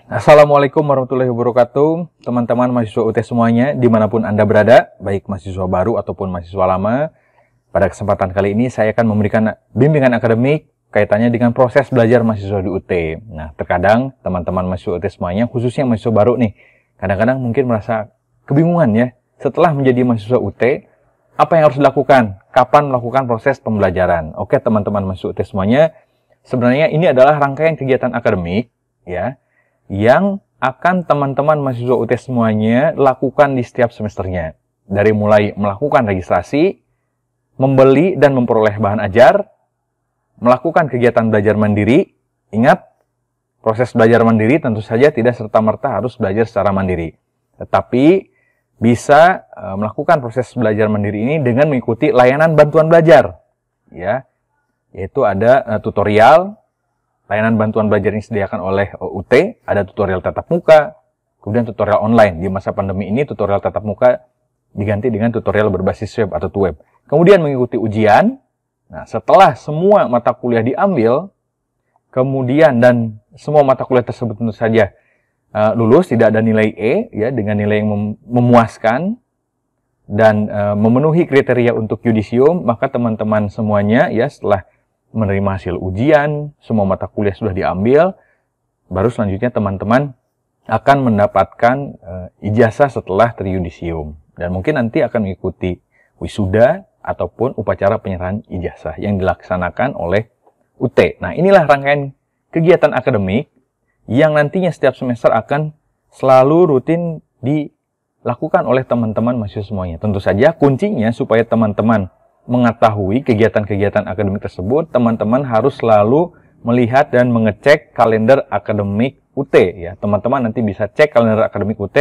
Assalamualaikum warahmatullahi wabarakatuh, teman-teman mahasiswa UT semuanya, dimanapun Anda berada, baik mahasiswa baru ataupun mahasiswa lama. Pada kesempatan kali ini saya akan memberikan bimbingan akademik kaitannya dengan proses belajar mahasiswa di UT. Nah, terkadang teman-teman mahasiswa UT semuanya, khususnya mahasiswa baru nih, kadang-kadang mungkin merasa kebingungan ya, setelah menjadi mahasiswa UT, apa yang harus dilakukan? Kapan melakukan proses pembelajaran? Oke teman-teman mahasiswa UT semuanya, sebenarnya ini adalah rangkaian kegiatan akademik, ya, yang akan teman-teman mahasiswa UT semuanya lakukan di setiap semesternya. Dari mulai melakukan registrasi, membeli dan memperoleh bahan ajar, melakukan kegiatan belajar mandiri. Ingat, proses belajar mandiri tentu saja tidak serta-merta harus belajar secara mandiri. Tetapi bisa melakukan proses belajar mandiri ini dengan mengikuti layanan bantuan belajar. Ya, yaitu ada tutorial. Layanan bantuan belajar ini disediakan oleh UT, ada tutorial tatap muka, kemudian tutorial online. Di masa pandemi ini, tutorial tatap muka diganti dengan tutorial berbasis web atau web. Kemudian mengikuti ujian. Nah, setelah semua mata kuliah diambil, kemudian dan semua mata kuliah tersebut tentu saja lulus, tidak ada nilai E, ya, dengan nilai yang memuaskan dan memenuhi kriteria untuk yudisium, maka teman-teman semuanya, ya, setelah menerima hasil ujian, semua mata kuliah sudah diambil, baru selanjutnya teman-teman akan mendapatkan ijazah setelah teryudisium. Dan mungkin nanti akan mengikuti wisuda ataupun upacara penyerahan ijazah yang dilaksanakan oleh UT. Nah, inilah rangkaian kegiatan akademik yang nantinya setiap semester akan selalu rutin dilakukan oleh teman-teman mahasiswa semuanya. Tentu saja kuncinya supaya teman-teman mengetahui kegiatan-kegiatan akademik tersebut, teman-teman harus selalu melihat dan mengecek kalender akademik UT, ya. Teman-teman nanti bisa cek kalender akademik UT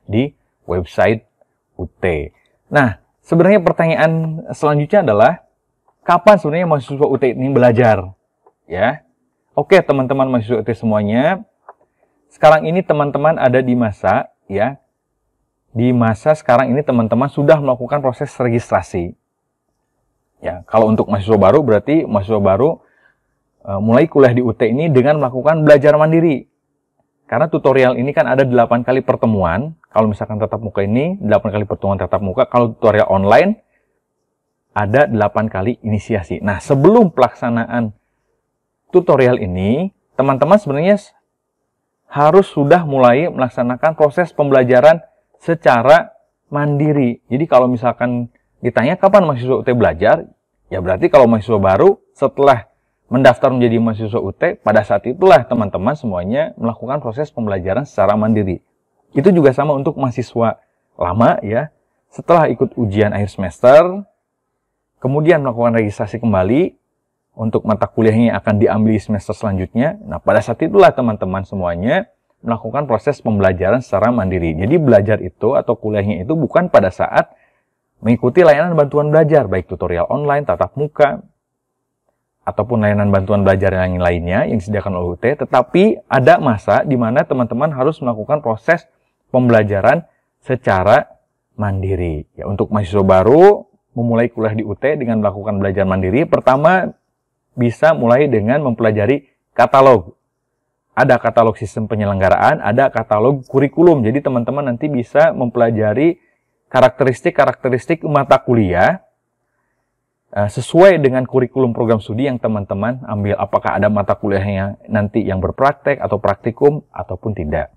di website UT. Nah, sebenarnya pertanyaan selanjutnya adalah kapan sebenarnya mahasiswa UT ini belajar? Ya. Oke, teman-teman mahasiswa UT semuanya, sekarang ini teman-teman ada di masa, ya. Di masa sekarang ini teman-teman sudah melakukan proses registrasi. Ya, kalau untuk mahasiswa baru berarti mahasiswa baru mulai kuliah di UT ini dengan melakukan belajar mandiri. Karena tutorial ini kan ada 8 kali pertemuan. Kalau misalkan tatap muka ini 8 kali pertemuan tatap muka, kalau tutorial online ada 8 kali inisiasi. Nah, sebelum pelaksanaan tutorial ini, teman-teman sebenarnya harus sudah mulai melaksanakan proses pembelajaran secara mandiri. Jadi kalau misalkan ditanya kapan mahasiswa UT belajar, ya berarti kalau mahasiswa baru setelah mendaftar menjadi mahasiswa UT, pada saat itulah teman-teman semuanya melakukan proses pembelajaran secara mandiri. Itu juga sama untuk mahasiswa lama, ya. Setelah ikut ujian akhir semester, kemudian melakukan registrasi kembali untuk mata kuliahnya akan diambil di semester selanjutnya. Nah, pada saat itulah teman-teman semuanya melakukan proses pembelajaran secara mandiri. Jadi belajar itu atau kuliahnya itu bukan pada saat mengikuti layanan bantuan belajar, baik tutorial online, tatap muka, ataupun layanan bantuan belajar yang lainnya yang disediakan oleh UT, tetapi ada masa di mana teman-teman harus melakukan proses pembelajaran secara mandiri. Ya, untuk mahasiswa baru memulai kuliah di UT dengan melakukan belajar mandiri, pertama bisa mulai dengan mempelajari katalog. Ada katalog sistem penyelenggaraan, ada katalog kurikulum. Jadi teman-teman nanti bisa mempelajari karakteristik mata kuliah sesuai dengan kurikulum program studi yang teman-teman ambil. Apakah ada mata kuliahnya nanti yang berpraktek atau praktikum ataupun tidak.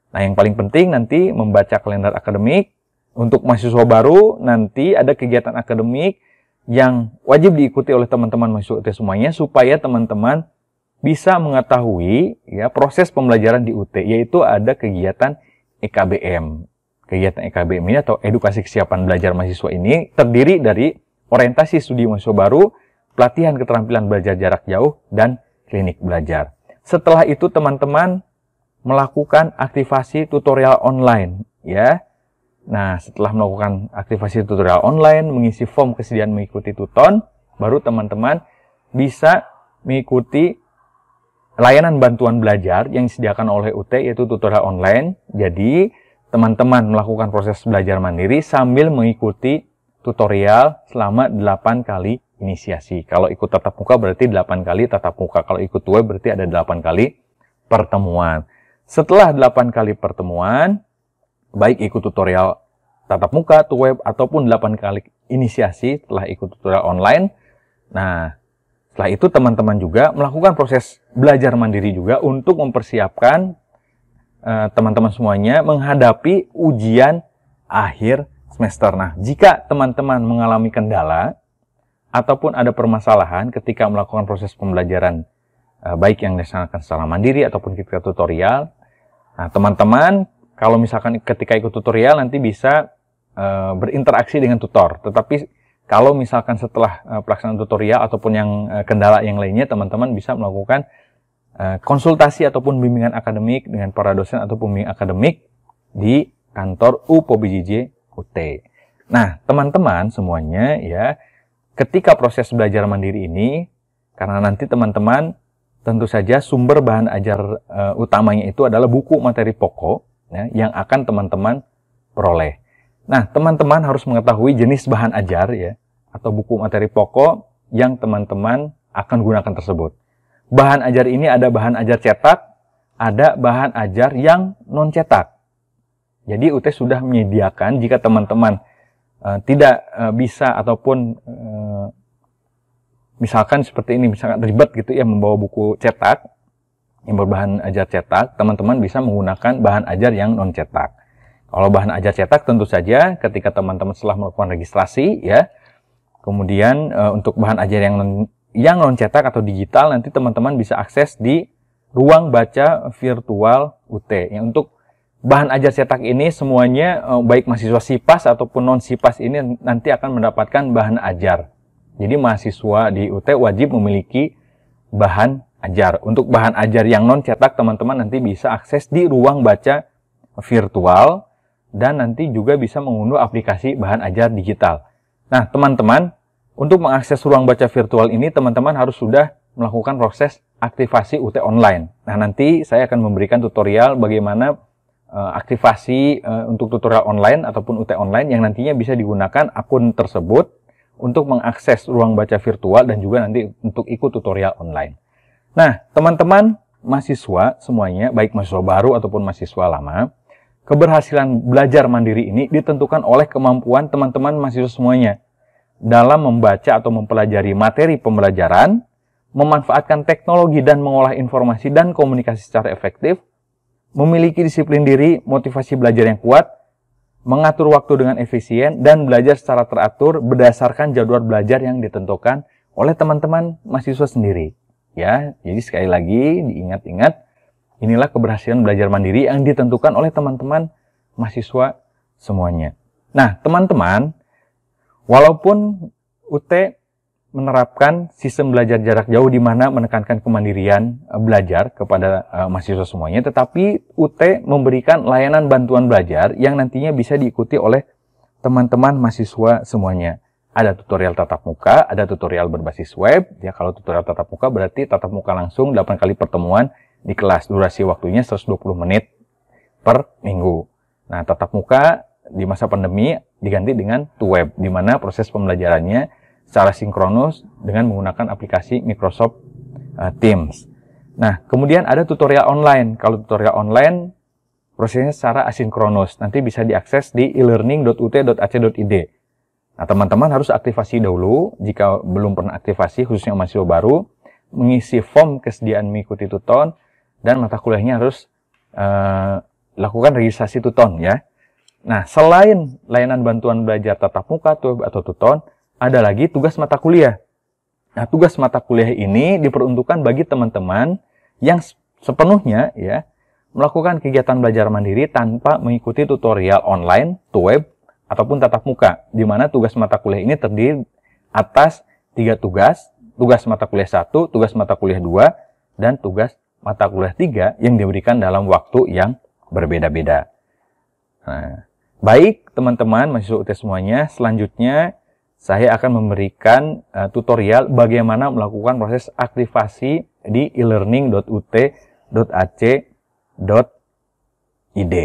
Nah, yang paling penting nanti membaca kalender akademik. Untuk mahasiswa baru nanti ada kegiatan akademik yang wajib diikuti oleh teman-teman mahasiswa UT semuanya supaya teman-teman bisa mengetahui, ya, proses pembelajaran di UT, yaitu ada kegiatan EKBM. Kegiatan EKBM ini atau edukasi kesiapan belajar mahasiswa ini terdiri dari orientasi studi mahasiswa baru, pelatihan keterampilan belajar jarak jauh, dan klinik belajar. Setelah itu teman-teman melakukan aktivasi tutorial online, ya. Nah, setelah melakukan aktivasi tutorial online, mengisi form kesediaan mengikuti tuton, baru teman-teman bisa mengikuti layanan bantuan belajar yang disediakan oleh UT, yaitu tutorial online. Jadi teman-teman melakukan proses belajar mandiri sambil mengikuti tutorial selama 8 kali inisiasi. Kalau ikut tatap muka berarti 8 kali tatap muka. Kalau ikut web berarti ada 8 kali pertemuan. Setelah 8 kali pertemuan, baik ikut tutorial tatap muka, web, ataupun 8 kali inisiasi setelah ikut tutorial online. Nah, setelah itu teman-teman juga melakukan proses belajar mandiri juga untuk mempersiapkan teman-teman semuanya menghadapi ujian akhir semester. Nah, jika teman-teman mengalami kendala ataupun ada permasalahan ketika melakukan proses pembelajaran, baik yang dilaksanakan secara mandiri ataupun ketika tutorial, nah teman-teman kalau misalkan ketika ikut tutorial nanti bisa berinteraksi dengan tutor. Tetapi kalau misalkan setelah pelaksanaan tutorial ataupun yang kendala yang lainnya, teman-teman bisa melakukan konsultasi ataupun bimbingan akademik dengan para dosen atau pembimbing akademik di kantor UPOBJJ UT. Nah, teman-teman semuanya ya, ketika proses belajar mandiri ini, karena nanti teman-teman tentu saja sumber bahan ajar utamanya itu adalah buku materi pokok ya, yang akan teman-teman peroleh. Nah, teman-teman harus mengetahui jenis bahan ajar ya, atau buku materi pokok yang teman-teman akan gunakan tersebut. Bahan ajar ini ada bahan ajar cetak, ada bahan ajar yang non-cetak. Jadi UT sudah menyediakan jika teman-teman tidak bisa ataupun misalkan seperti ini, misalkan ribet gitu ya membawa buku cetak yang berbahan ajar cetak, teman-teman bisa menggunakan bahan ajar yang non-cetak. Kalau bahan ajar cetak tentu saja ketika teman-teman setelah melakukan registrasi ya, kemudian untuk bahan ajar yang non-cetak atau digital nanti teman-teman bisa akses di ruang baca virtual UT. Yang untuk bahan ajar cetak ini semuanya baik mahasiswa SIPAS ataupun non-SIPAS ini nanti akan mendapatkan bahan ajar. Jadi mahasiswa di UT wajib memiliki bahan ajar. Untuk bahan ajar yang non-cetak teman-teman nanti bisa akses di ruang baca virtual dan nanti juga bisa mengunduh aplikasi bahan ajar digital. Nah, teman-teman, untuk mengakses ruang baca virtual ini teman-teman harus sudah melakukan proses aktivasi UT online. Nah, nanti saya akan memberikan tutorial bagaimana aktivasi untuk tutorial online ataupun UT online yang nantinya bisa digunakan akun tersebut untuk mengakses ruang baca virtual dan juga nanti untuk ikut tutorial online. Nah, teman-teman mahasiswa semuanya, baik mahasiswa baru ataupun mahasiswa lama, keberhasilan belajar mandiri ini ditentukan oleh kemampuan teman-teman mahasiswa semuanya dalam membaca atau mempelajari materi pembelajaran, memanfaatkan teknologi dan mengolah informasi dan komunikasi secara efektif, memiliki disiplin diri, motivasi belajar yang kuat, mengatur waktu dengan efisien, dan belajar secara teratur berdasarkan jadwal belajar yang ditentukan oleh teman-teman mahasiswa sendiri. Ya, jadi sekali lagi diingat-ingat, inilah keberhasilan belajar mandiri yang ditentukan oleh teman-teman mahasiswa semuanya. Nah, teman-teman, walaupun UT menerapkan sistem belajar jarak jauh di mana menekankan kemandirian belajar kepada mahasiswa semuanya, tetapi UT memberikan layanan bantuan belajar yang nantinya bisa diikuti oleh teman-teman mahasiswa semuanya. Ada tutorial tatap muka, ada tutorial berbasis web. Ya, kalau tutorial tatap muka berarti tatap muka langsung 8 kali pertemuan di kelas. Durasi waktunya 120 menit per minggu. Nah, tatap muka di masa pandemi diganti dengan web, di mana proses pembelajarannya secara sinkronus dengan menggunakan aplikasi Microsoft Teams. Nah, kemudian ada tutorial online. Kalau tutorial online, prosesnya secara asinkronus. Nanti bisa diakses di elearning.ut.ac.id. Nah, teman-teman harus aktivasi dahulu. Jika belum pernah aktivasi, khususnya mahasiswa baru, mengisi form kesediaan mengikuti tuton, dan mata kuliahnya harus lakukan registrasi tuton ya. Nah, selain layanan bantuan belajar tatap muka atau tuton, ada lagi tugas mata kuliah. Nah, tugas mata kuliah ini diperuntukkan bagi teman-teman yang sepenuhnya ya melakukan kegiatan belajar mandiri tanpa mengikuti tutorial online, web, ataupun tatap muka, di mana tugas mata kuliah ini terdiri atas 3 tugas, tugas mata kuliah 1, tugas mata kuliah 2, dan tugas mata kuliah 3 yang diberikan dalam waktu yang berbeda-beda. Nah, baik teman-teman mahasiswa UT semuanya, selanjutnya saya akan memberikan tutorial bagaimana melakukan proses aktivasi di elearning.ut.ac.id.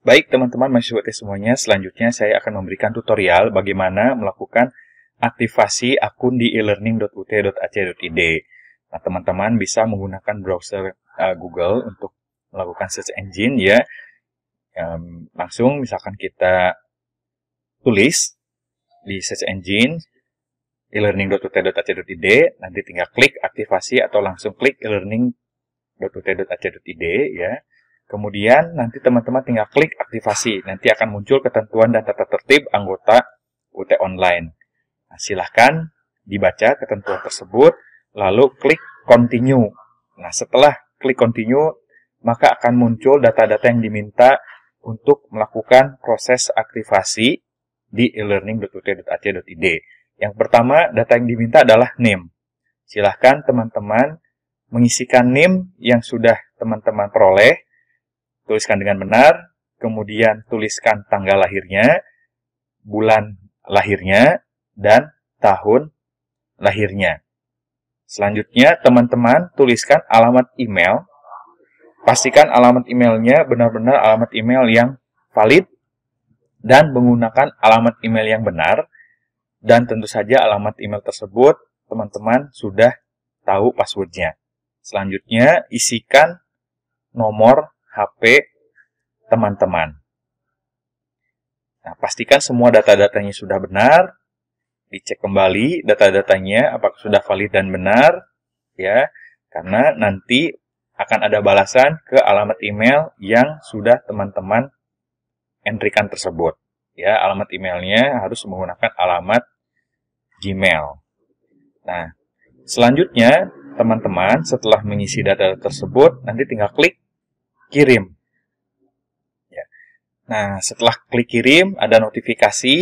Baik teman-teman mahasiswa UT semuanya, selanjutnya saya akan memberikan tutorial bagaimana melakukan aktivasi akun di elearning.ut.ac.id. Nah, teman-teman bisa menggunakan browser Google untuk melakukan search engine ya. Langsung misalkan kita tulis di search engine e-learning.ut.ac.id, nanti tinggal klik aktivasi atau langsung klik e-learning.ut.ac.id ya. Kemudian nanti teman-teman tinggal klik aktivasi, nanti akan muncul ketentuan dan tata tertib anggota UT Online. Nah, silahkan dibaca ketentuan tersebut, lalu klik continue. Nah, setelah klik continue, maka akan muncul data-data yang diminta untuk melakukan proses aktivasi di e-learning.ut.ac.id. Yang pertama, data yang diminta adalah NIM. Silahkan teman-teman mengisikan NIM yang sudah teman-teman peroleh, tuliskan dengan benar, kemudian tuliskan tanggal lahirnya, bulan lahirnya, dan tahun lahirnya. Selanjutnya, teman-teman tuliskan alamat email. Pastikan alamat emailnya benar-benar alamat email yang valid dan menggunakan alamat email yang benar. Dan tentu saja alamat email tersebut teman-teman sudah tahu passwordnya. Selanjutnya, isikan nomor HP teman-teman. Nah, pastikan semua data-datanya sudah benar. Dicek kembali data-datanya apakah sudah valid dan benar. Ya, karena nanti akan ada balasan ke alamat email yang sudah teman-teman entrykan tersebut. Ya, alamat emailnya harus menggunakan alamat Gmail. Nah, selanjutnya teman-teman setelah mengisi data tersebut nanti tinggal klik kirim. Ya. Nah, setelah klik kirim ada notifikasi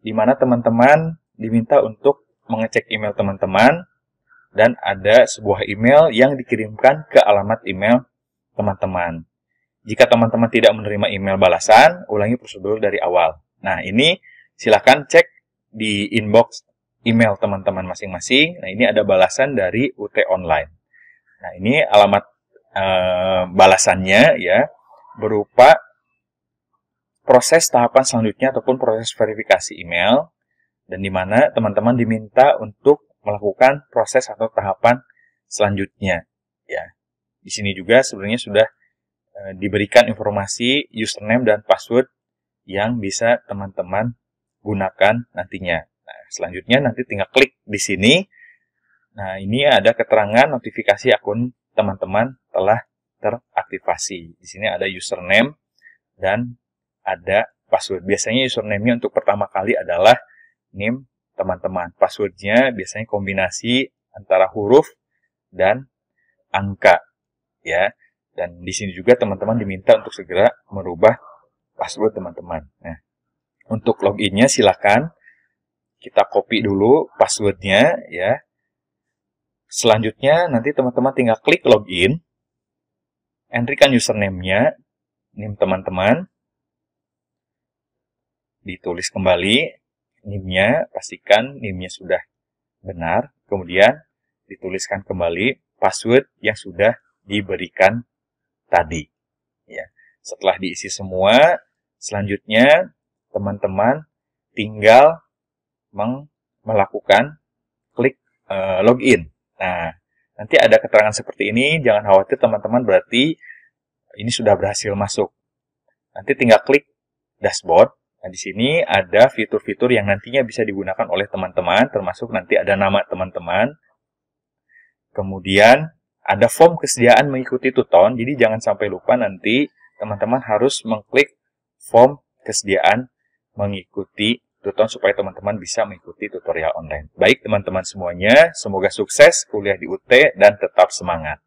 di mana teman-teman diminta untuk mengecek email teman-teman dan ada sebuah email yang dikirimkan ke alamat email teman-teman. Jika teman-teman tidak menerima email balasan, ulangi prosedur dari awal. Nah, ini silakan cek di inbox email teman-teman masing-masing. Nah, ini ada balasan dari UT Online. Nah, ini alamat balasannya ya berupa proses tahapan selanjutnya ataupun proses verifikasi email, dan di mana teman-teman diminta untuk melakukan proses atau tahapan selanjutnya. Ya, di sini juga sebenarnya sudah diberikan informasi username dan password yang bisa teman-teman gunakan nantinya. Nah, selanjutnya nanti tinggal klik di sini. Nah, ini ada keterangan notifikasi akun teman-teman telah teraktivasi. Di sini ada username dan ada password. Biasanya username-nya untuk pertama kali adalah NIM teman-teman. Password-nya biasanya kombinasi antara huruf dan angka. Ya. Dan di sini juga teman-teman diminta untuk segera merubah password teman-teman. Nah, untuk login-nya silakan kita copy dulu password-nya ya. Selanjutnya nanti teman-teman tinggal klik login, entrykan username-nya, NIM teman-teman, ditulis kembali NIM-nya, pastikan NIM-nya sudah benar, kemudian dituliskan kembali password yang sudah diberikan tadi. Ya. Setelah diisi semua, selanjutnya teman-teman tinggal melakukan klik login. Nah, nanti ada keterangan seperti ini, jangan khawatir teman-teman, berarti ini sudah berhasil masuk. Nanti tinggal klik dashboard. Nah, di sini ada fitur-fitur yang nantinya bisa digunakan oleh teman-teman, termasuk nanti ada nama teman-teman. Kemudian ada form kesediaan mengikuti tuton, jadi jangan sampai lupa nanti teman-teman harus mengklik form kesediaan mengikuti tuton supaya teman-teman bisa mengikuti tutorial online. Baik teman-teman semuanya, semoga sukses kuliah di UT dan tetap semangat.